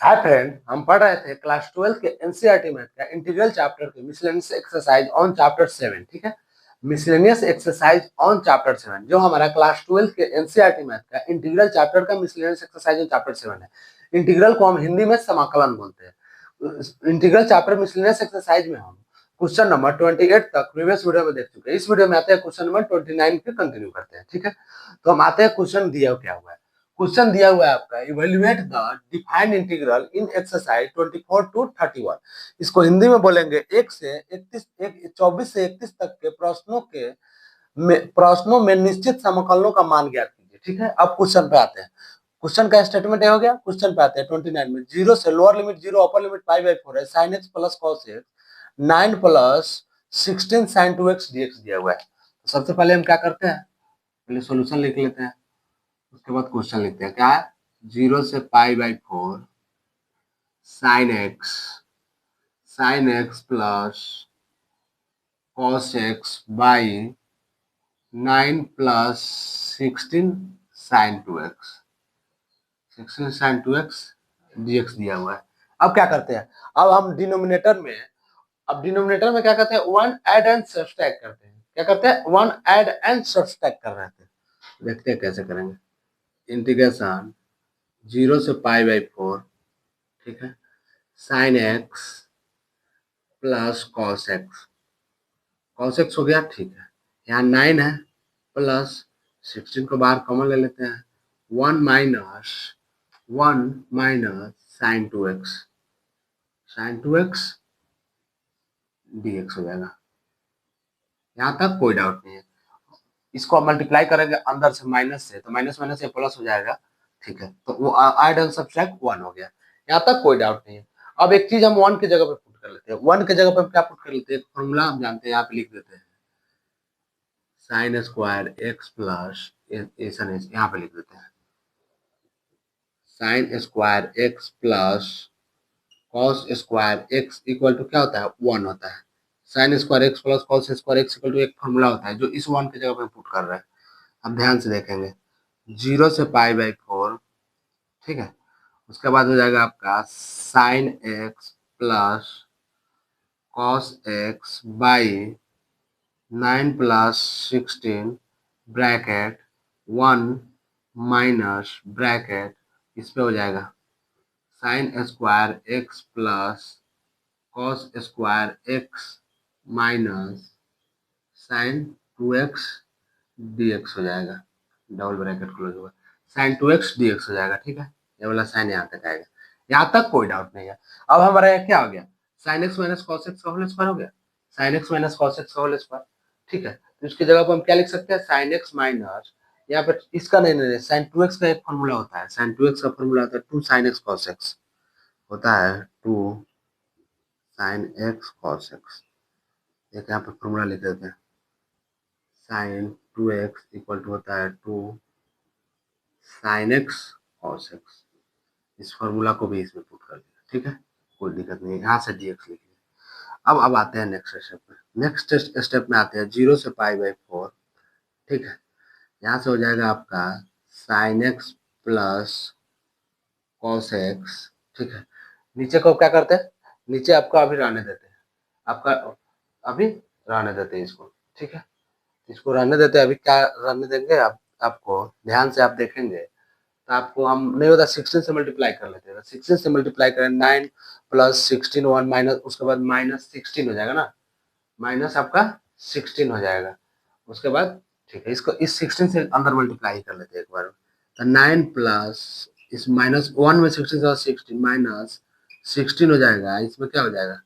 Hi friend, हम पढ़ रहे थे क्लास 12 के एनसीईआरटी मैथ का इंटीग्रल चैप्टर के मिसलेनियस एक्सरसाइज ऑन चैप्टर 7। ठीक है, मिसलेनियस एक्सरसाइज ऑन चैप्टर 7 जो हमारा क्लास 12 के एनसीईआरटी मैथ का इंटीग्रल चैप्टर का मिसलेनियस एक्सरसाइज ऑन चैप्टर 7 है। इंटीग्रल को हम हिंदी में समाकलन बोलते हैं। इंटीग्रल चैप्टर मिसलेनियस एक्सरसाइज में हम क्वेश्चन नंबर 28 तक प्रीवियस वीडियो में देख चुके हैं। इस वीडियो में आते हैं क्वेश्चन नंबर 29 पे कंटिन्यू करते हैं। ठीक है, तो हम आते हैं क्वेश्चन दिया क्या हुआ है। क्वेश्चन दिया हुआ है आपका, evaluate the defined integral in exercise 24 to 31। इसको हिंदी में बोलेंगे 1 से 31 24 से 31 तक के प्रश्नों में निश्चित समकलनों का मान ज्ञात कीजिए। ठीक है, अब क्वेश्चन पे आते हैं। क्वेश्चन का स्टेटमेंट हो गया। क्वेश्चन पे आते हैं 29 में। 0 से लोअर लिमिट 0, अपर लिमिट π/4 है। sin x प्लस cos x 9 plus 16 sin 2x dx दिया हुआ है। तो सबसे पहले हम क्या करते हैं, पहले सॉल्यूशन लिख लेते हैं, उसके बाद क्वेश्चन लिखते हैं। क्या है? 0 से π/4 sin x प्लस cos x by 9 plus 16 sin 2x 16 sin 2x dx दिया हुआ है। अब क्या करते हैं, अब हम डिनोमिनेटर में क्या करते हैं, वन ऐड एंड सब्सट्रैक्ट करते हैं। क्या करते हैं? वन ऐड एंड सब्सट्रैक्ट कर रहे थे। देखते हैं कैसे करेंगे। इंटीग्रेशन 0 से π/4, ठीक है, sin x प्लस cos x हो गया। ठीक है, यहाँ 9 है प्लस 16 को बाहर कॉमन ले लेते हैं। 1 माइनस sin 2x dx हो जाएगा। यहाँ तक कोई डाउट नहीं है। इसको मल्टीप्लाई करेंगे अंदर से माइनस से, तो माइनस माइनस से प्लस हो जाएगा। ठीक है, तो वो ऐड एंड सब्ट्रैक्ट 1 हो गया। यहाँ तक कोई डाउट नहीं है। अब एक चीज हम 1 की जगह पे पुट कर लेते हैं। 1 की जगह पे हम क्या पुट कर लेते हैं, फॉर्मूला हम जानते हैं, यहाँ पे लिख देते हैं। साइन स्क्वायर एक्स प्लस यहाँ पे लिख देते हैं sine square x plus cos square x equal to क्या होता है, 1 होता है। Sine square x plus cos square x equal to एक फॉर्मूला होता है जो इस 1 की जगह पे पुट कर रहे हैं। अब ध्यान से देखेंगे, 0 से π/4, ठीक है, उसके बाद हो जाएगा आपका sine x plus cos x by 9 plus 16 bracket 1 minus bracket इस पे हो जाएगा sine square x plus cos square x minus sine 2x dx हो जाएगा। डबल ब्रैकेट क्लोज होगा, साइन 2x dx हो जाएगा। ठीक है, ये वाला साइन यहाँ तक आएगा। यहाँ तक कोई डाउट नहीं है। अब हमारा यहाँ क्या हो गया, sign x minus cos x का होल स्क्वायर हो गया। Sign x minus cos x का होल स्क्वायर। ठीक है, तो इसकी जगह पर हम क्या लिख सकते हैं, साइन एक्स माइनस, यहाँ पे इसका नहीं साइन 2x का एक फॉर्मूला होता है। साइन 2x का फॉर्मूला होता है 2 साइन एक्स कॉस एक्स, होता है 2 साइन एक्स कॉस एक्स। एक यहाँ पे फॉर्मूला लिख देते हैं, साइन 2x इक्वल टू होता है 2 साइन एक्स कॉस एक्स। इस फॉर्मूला को भी इसमें पुट कर दिया। ठीक है, कोई दिक्कत नहीं है, यहाँ से dx लिख लिया। अब आते हैं नेक्स्ट स्टेप में। नेक्स्ट स्टेप में आते हैं 0 से π/4। ठीक है, यहाँ से हो जाएगा आपका sine x plus cos x. ठीक है, नीचे को क्या करते हैं, नीचे आपका अभी रहने देते हैं, आपका अभी रहने देते हैं इसको। ठीक है, इसको रहने देते हैं। अभी क्या रहने देंगे, आपको ध्यान से आप देखेंगे तो आपको हम नहीं होता 16 से मल्टीप्लाई कर लेते हैं। 16 से मल्टीप्लाई करें 9 प्लस 16 1 माइनस, उसके बाद माइनस 16 हो जाएगा ना, माइनस आपका 16 हो जाएगा। उसके बाद ठीक है, इसको इस 16 से अंदर मल्टीप्लाई कर लेते हैं एक बार। तो 9 प्लस इस माइनस 1 में 16 से 16 माइनस 16 हो जाएगा। इसमें क्या हो जाएगा,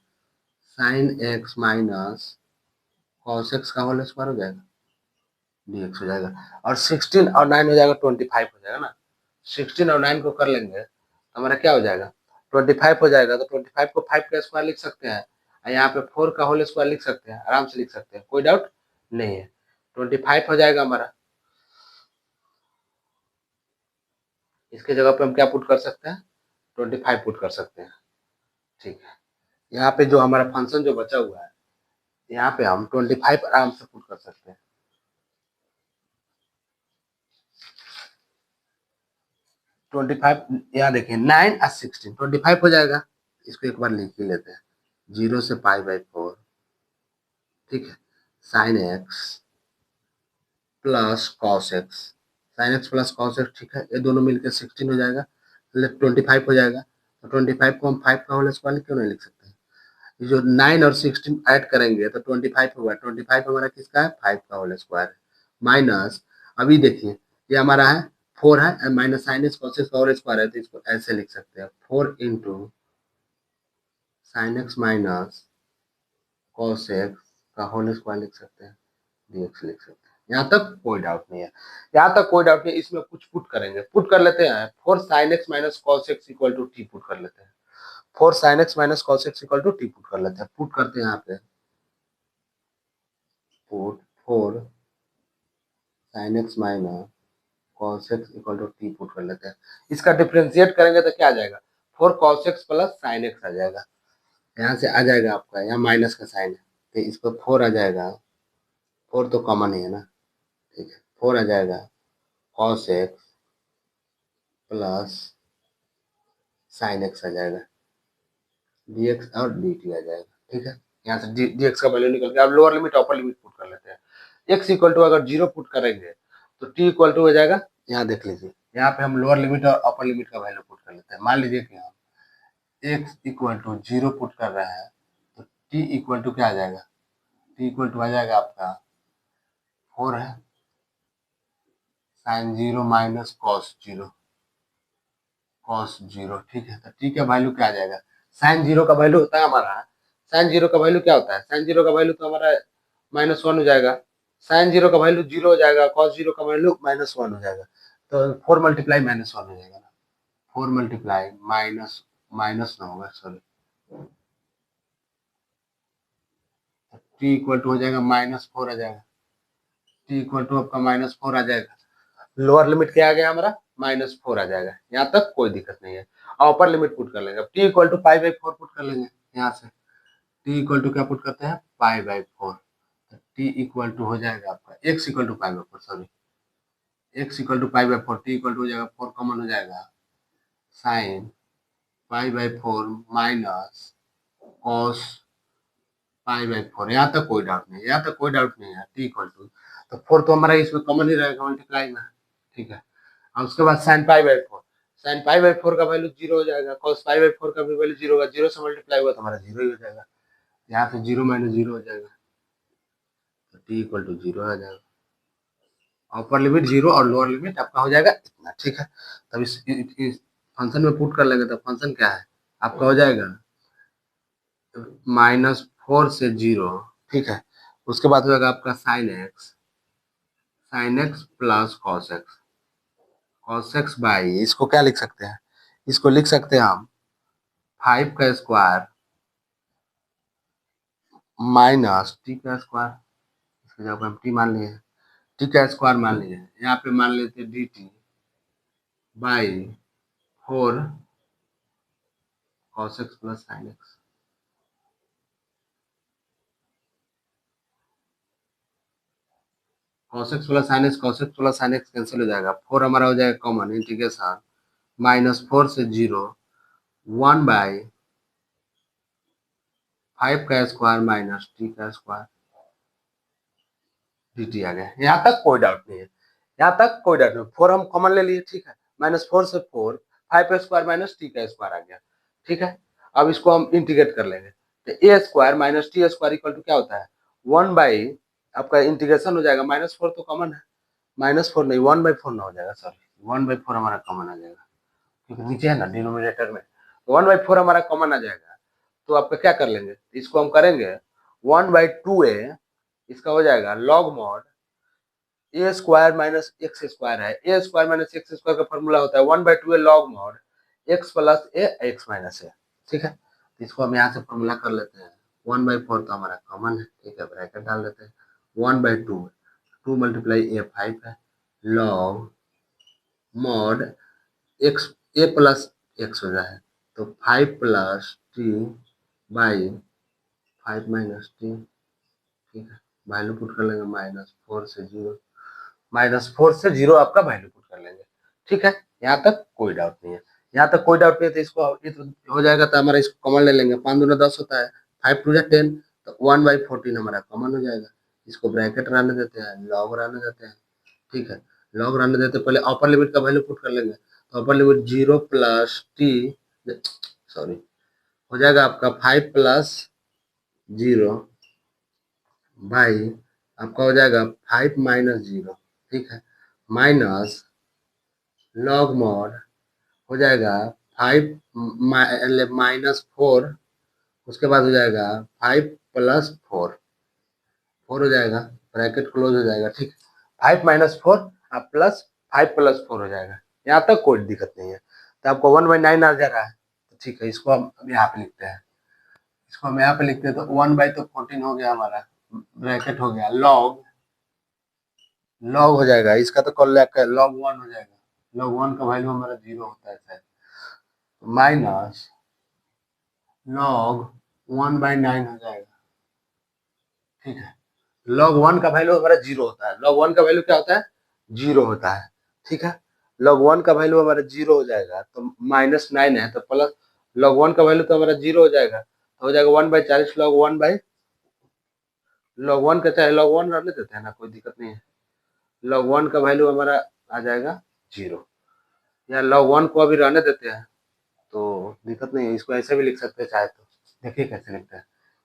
sign x minus cos x का होल स्क्वायर हो जाएगा, dx हो जाएगा। और 16 और 9 हो जाएगा 25 हो जाएगा ना। 16 और 9 को कर लेंगे तो हमारा क्या हो जाएगा, 25 हो जाएगा। तो 25 को 5 का स्क्वायर लिख सकते हैं, और यहाँ पे 4 का होल स्क्वायर लिख सकते हैं, आराम से लिख सकते हैं, कोई डाउट नहीं है। 25 हो जाएगा हमारा। इसके जगह पे हम क्या पुट कर सकते हैं, 25 पुट कर सकते हैं। ठीक है, यहाँ पे जो हमारा फंक्शन जो बचा हुआ है, यहाँ पे हम 25 आराम से पुट कर सकते हैं। 25 यहाँ देखिए 9 और 16 25 हो जाएगा। इसको एक बार लिख ही लेते हैं 0 से पाई बाई 4, ठीक है, sign x plus cos x, sign x plus cos x, ठीक है, ये दोनों मिलकर 16 हो जाएगा, मतलब 25 हो जाएगा। तो 25 को हम 5 का होल स्क्वायर क्यों नहीं लिख सकते हैं? ये जो 9 और 16 ऐड करेंगे तो 25 होगा, 25 हमारा किसका है? 5 का होल स्क्वायर है, माइनस अभी देखिए ये हमारा है 4 है, minus sine x cos x का होल स्क्वायर है, तो इसको ऐसे लिख सकते हैं 4 into sine x minus cos x का होल स्क्वायर लिख सकते हैं, dx लिख सकते हैं। यहाँ तक कोई डाउट नहीं है, यहाँ तक कोई डाउट नहीं। इसमें कुछ पुट करेंगे, पुट कर लेते हैं 4 sine x minus cos x equal to t, put कर लेते हैं 4 sine x minus cos x equal to t, put कर लेते हैं, पुट करते हैं यहाँ पे put 4 sine x minus cos x equal to t, put कर लेते हैं। इसका डिफरेंशिएट करेंगे तो क्या आ जाएगा? 4 cos x plus sine x आ जाएगा, यहाँ से आ जाएगा आपका, यहाँ माइनस का साइन है तो इसको 4 आ जाएगा, 4 तो कॉमन ही है ना, ठीक है, 4 आ जाएगा cos x plus sine x आ जाएगा, dx और dt आ जाएगा, ठीक है। यहाँ से dx का वैल्यू निकल गया। अब lower limit upper limit put कर लेते हैं। x इक्वल टू अगर 0 पुट करेंगे तो t इक्वल टू हो जाएगा, यहाँ देख लीजिए, यहाँ पे हम लोअर लिमिट और अपर लिमिट का वैल्यू पुट कर लेते हैं। मान लीजिए कि हम x इक्वल टू 0 पुट कर रहे हैं तो t इक्वल टू क्या आ जाएगा? t इक्वल टू आ जाएगा आपका 4 है साइन 0 माइनस कॉस 0, कॉस 0, ठीक है। तो t का वैल्यू क्या आ जाएगा? साइन 0 का वैल्यू होता है हमारा, साइन 0 का वैल्यू क्या होता है? साइन 0 का वैल्यू तो हमारा -1 हो जाएगा, साइन 0 का वैल्यू 0 हो जाएगा, कॉस 0 का वैल्यू -1 हो जाएगा, तो 4 मल्टीप्लाई -1 हो जाएगा ना, 4 मल्टीप्लाई माइनस माइनस ना होगा, सॉरी, t इक्वल टू हो जाएगा -4 आ जाएगा, t इक्वल टू आपका -4 आ जाएगा। लोअर लिमिट क्या आ गया हमारा? -4 आ जाएगा, यहाँ तक कोई दिक्कत नहीं है। और अपर लिमिट पुट कर लेंगे, अब t equal to pi by 4 put कर लेंगे, यहाँ से t इक्वल टू क्या पुट करते हैं? Pi by 4, t equal to हो जाएगा आपका x equal to pi by 4, sorry, x equal to pi by 4, t equal to हो जाएगा 4 कॉमन हो जाएगा, sine pi by 4 minus cos pi by 4, यहाँ तक कोई डाउट नहीं है, यहाँ तक कोई डाउट नहीं है। t इक्वल टू, तो 4 तो हमारा इसमें कॉमन ही रहेगा मल्टीप्लाई में, ठीक है। और उसके बाद sign pi by 4, sign pi by 4 का वैल्यू 0 हो जाएगा, कॉस पाई बाई 4 का भी वैल्यू 0 होगा, 0 से मल्टीप्लाई हुआ तो हमारा 0 ही हो जाएगा, यहाँ से 0 माइनस 0 हो जाएगा, तो t इक्वल टू 0 आ जाएगा। अपर लिमिट 0 और लोअर लिमिट आपका हो जाएगा इतना, ठीक है। तब इस फंक्शन में पुट कर लेंगे, तो फंक्शन क्या है आपका? हो जाएगा -4 से 0, ठीक है। उसके बाद हो जाएगा आपका sine x plus cos x by, इसको क्या लिख सकते हैं? इसको लिख सकते हैं हम 5 का स्क्वायर माइनस टी का स्क्वायर, इसकी जगह पे हम टी मान लिए, टी का स्क्वायर मान लिए, यहाँ पे मान लेते हैं D T by 4 cos x plus sine x, cos x plus sine x, cos x plus sine x cancel हो जाएगा, 4 हमारा हो जाएगा कॉमन, इंटीग्रेशन -4 से 0 1 बाई 5 का स्क्वायर माइनस टी का स्क्वायर dt आ गया। यहाँ तक कोई डाउट नहीं है, यहाँ तक कोई डाउट नहीं। 4 हम कॉमन ले लिए, ठीक है, -4 से 4 5 का स्क्वायर माइनस टी का स्क्वायर आ गया, ठीक है। अब इसको हम इंटीग्रेट कर लेंगे, तो A square minus T square equal to क्या होता है? 1 बाई आपका इंटीग्रेशन हो जाएगा, -4 तो कॉमन है, -4 नहीं 1/4 ना हो जाएगा, सॉरी 1/4 हमारा कॉमन आ जाएगा, क्योंकि नीचे है ना डिनोमिनेटर में, तो 1/4 हमारा कॉमन आ जाएगा। तो आपका क्या कर लेंगे, इसको हम करेंगे 1/2a, इसका हो जाएगा लॉग मॉड ए स्क्वायर माइनस एक्स स्क्वायर है, ए स्क्वायर माइनस एक्स स्क्वायर का फॉर्मूला होता है 1/2 लॉग मॉड एक्स प्लस ए एक्स माइनस ए, ठीक है। इसको हम यहाँ से फॉर्मूला कर लेते हैं, 1/4 तो हमारा कॉमन है, ठीक है, ब्रैकेट डाल देते हैं, 1/2 2 मल्टीप्लाई ए 5 है, लॉग मॉड एक्स ए प्लस एक्स हो जाए तो 5 plus T by 5 minus T, ठीक है। वैल्यू पुट कर लेंगे -4 से 0, -4 से 0 आपका वैल्यू पुट कर लेंगे, ठीक है, यहाँ तक कोई डाउट नहीं है। यहाँ तक कोई डाउट नहीं है तो इसको ये तो हो जाएगा, तो हमारा इसको कॉमन ले लेंगे। 5 दूना 10 होता है, 5 टू 10, तो 1/14 हमारा कॉमन हो जाएगा। इसको ब्रैकेट रहने देते हैं, लॉग रहने देते हैं। ठीक है, लॉग रहने देते हैं। पहले अपर लिमिट का वैल्यू पुट कर लेंगे, तो upper limit 0 plus T, sorry, हो जाएगा आपका 5 प्लस 0 बाई आपका हो जाएगा 5 माइनस 0। ठीक है, माइनस लॉग मॉड हो जाएगा 5 -4, उसके बाद हो जाएगा 5 प्लस 4 हो जाएगा, ब्रैकेट क्लोज हो जाएगा। ठीक, 5 - 4 आप प्लस 5 + 4 हो जाएगा। यहाँ तक कोई दिक्कत नहीं है। तो आपको 1/9 आ जा रहा है, तो ठीक है, इसको हम यहाँ पे लिखते हैं। इसको हम यहाँ पे लिखते हैं, तो 1/14 हो गया हमारा, ब्रैकेट हो गया, लॉग लॉग हो जाएगा इसका, तो कॉल लॉग 1 हो जाएगा। लॉग 1 का वैल्यू हमारा 0 होता है शायद, माइनस लॉग 1/9 हो जाएगा। ठीक है, लॉग 1 का वैल्यू हमारा 0 होता है। लॉग 1 का वैल्यू क्या होता है? 0 होता है। ठीक है, लॉग 1 का वैल्यू हमारा 0 हो जाएगा, तो -9 है, तो प्लस लॉग 1 का वैल्यू तो हमारा 0 हो जाएगा, तो हो जाएगा 1/40 लॉग 1 बाई लॉग 1 का, चाहे लॉग 1 रहने देते हैं ना, कोई दिक्कत नहीं है। लॉग 1 का वैल्यू हमारा आ जाएगा 0, या लॉग 1 को अभी रहने देते हैं, तो दिक्कत नहीं है, इसको ऐसे भी लिख सकते हैं चाहे तो। देखिए कैसे लिखते हैं।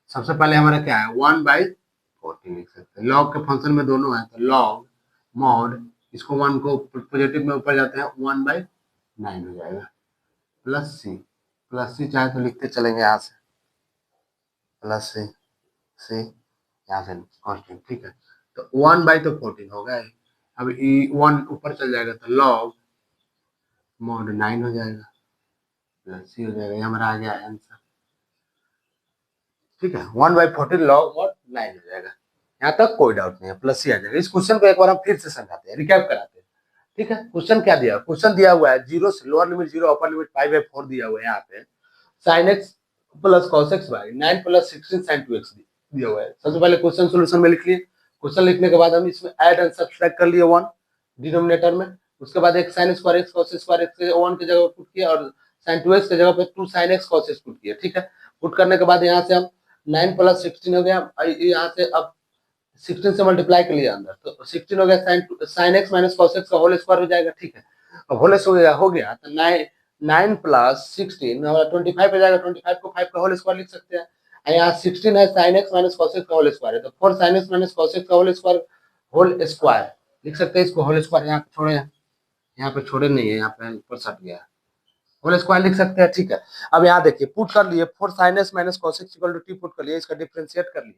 सबसे पहले हमारा क्या है, 1/14 लिख सकते हैं। लॉग के फंक्शन में दोनों है, तो लॉग मॉड, इसको 1 को पॉजिटिव में ऊपर जाते हैं, 1/9 हो जाएगा, प्लस सी चाहे तो लिखते चलेंगे यहाँ से, प्लस सी यहाँ से कांस्टेंट। ठीक है, तो 1/14 हो गया। अब 1 ऊपर चल जाएगा, तो लॉग मॉड 9 हो जाएगा, प्लस सी हो जाएगा। ये हमारा आ गया आंसर। ठीक है, 1/14 लॉग मॉड 9 हो जाएगा। यहाँ तक कोई डाउट नहीं है, प्लस सी आ जाएगा। इस क्वेश्चन को एक बार हम फिर से समझाते हैं, रिकैप कराते हैं। ठीक है, क्वेश्चन क्या दिया? क्वेश्चन दिया हुआ है 0 से लोअर लिमिट 0, अपर लिमिट π/4 दिया हुआ है। यहाँ पे sin x प्लस cos x by 9 plus 16 sin 2x दिया हुआ है। सबसे पहले क्वेश्चन सोल्यूशन में लिख लिए। क्वेश्चन लिखने के बाद हम इसमें ऐड एंड सब्सट्रैक्ट कर लिए 1 डिनोमिनेटर में। उसके बाद एक sin square x cos square x 1 की जगह पुट किया, और sin 2x की जगह पे 2 sin x cos x put किया। ठीक है, पुट करने के बाद यहाँ से हम 9 प्लस 16 हो गया, यहाँ से अब 16 से मल्टीप्लाई कर लिया अंदर, तो 16 हो गया, sin x minus cos x का होल स्क्वायर हो जाएगा। ठीक है, अब होल हो गया, तो 9 प्लस 16 हमारा 25 हो जाएगा। 25 को 5 का होल स्क्वायर लिख सकते हैं। यहाँ 16 है sin x minus cos x का होल स्क्वायर है, तो 4 sin x minus cos x का होल स्क्वायर लिख सकते हैं। इसको होल स्क्वायर यहाँ पे छोड़े, यहाँ पे छोड़े नहीं है, यहाँ पे ऊपर सट गया, होल स्क्वायर लिख सकते हैं। ठीक है, अब यहाँ देखिए पुट कर लिए, 4 sin x minus cos x equal to t put कर लिए, इसका डिफरेंशिएट कर लिए।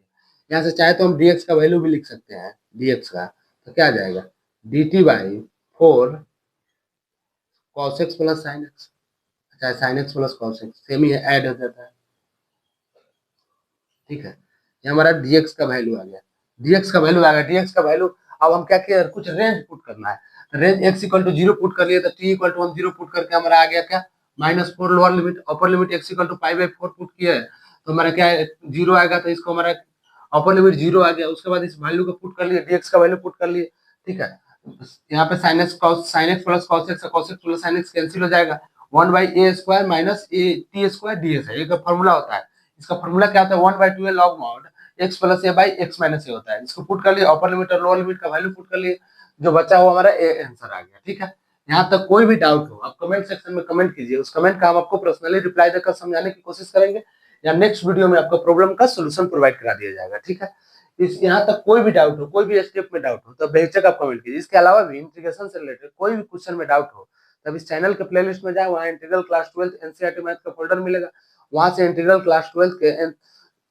यहाँ से चाहे तो हम dx का वैल्यू भी लिख सकते हैं, dx का, तो क्या आ जाएगा, dt/4 cos x plus sin x, चाहे sin x प्लस cos x सेम ही है, ऐड हो जाता है। ठीक है, ये हमारा dx का वैल्यू आ गया, dx का वैल्यू आ गया। dx का वैल्यू अब हम क्या किया, कुछ रेंज पुट करना है। Range x equal to 0 put कर लिए, तो t इक्वल टू 0 पुट करके हमारा आ गया क्या, -4 lower limit, upper limit x equal to π/4 put किया है, तो हमारा क्या है, 0 आएगा, तो इसको हमारा अपर लिमिट 0 आ गया। उसके बाद इस वैल्यू को पुट कर लिए, dx का वैल्यू पुट कर लिए। ठीक है, यहाँ पे sin x प्लस cos x plus sin x cancel हो जाएगा, 1/a² माइनस t² ds है, एक फॉर्मूला होता है। इसका फॉर्मूला क्या होता है, 1/2 log mod x plus a by x minus a होता है। इसको पुट कर लिए, अपर लिमिट और लोअर लिमिट का वैल्यू पुट कर लिए, जो बचा हुआ हमारा आंसर आ गया। ठीक है, यहाँ तक कोई भी डाउट हो आप कमेंट सेक्शन में कमेंट कीजिए, उस कमेंट का हम आपको पर्सनली रिप्लाई देकर समझाने की कोशिश करेंगे, या नेक्स्ट वीडियो में आपको प्रॉब्लम का सोल्यूशन प्रोवाइड करा दिया जाएगा। ठीक है, इस यहाँ तक कोई भी डाउट हो, कोई भी स्टेप में डाउट हो, तो बेहिचक आप कमेंट कीजिए। इसके अलावा भी इंटीग्रेशन से रिलेटेड कोई भी क्वेश्चन में डाउट हो, तब इस चैनल के प्लेलिस्ट में जाए, वहाँ इंटीग्रल क्लास 12 एनसीईआरटी मैथ का फोल्डर मिलेगा, वहां से इंटीग्रल क्लास 12 के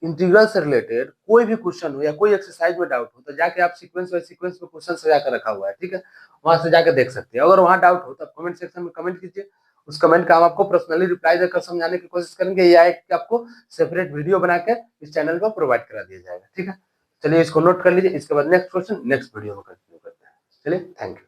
इंटीग्रल से रिलेटेड कोई भी क्वेश्चन हो या कोई एक्सरसाइज में डाउट हो, तो जाके आप सीक्वेंस बाय सीक्वेंस में क्वेश्चन सजा कर रखा हुआ है। ठीक है, वहां से जाकर देख सकते हैं। अगर वहां डाउट हो तो कमेंट सेक्शन में कमेंट कीजिए, उस कमेंट का हम आपको पर्सनली रिप्लाई देकर समझाने की कोशिश करेंगे, या एक आपको सेपरेट वीडियो बनाकर इस चैनल पर प्रोवाइड करा दिया जाएगा। ठीक है, चलिए इसको नोट कर लीजिए। इसके बाद नेक्स्ट क्वेश्चन नेक्स्ट वीडियो में कंटिन्यू करते हैं। चलिए, थैंक यू।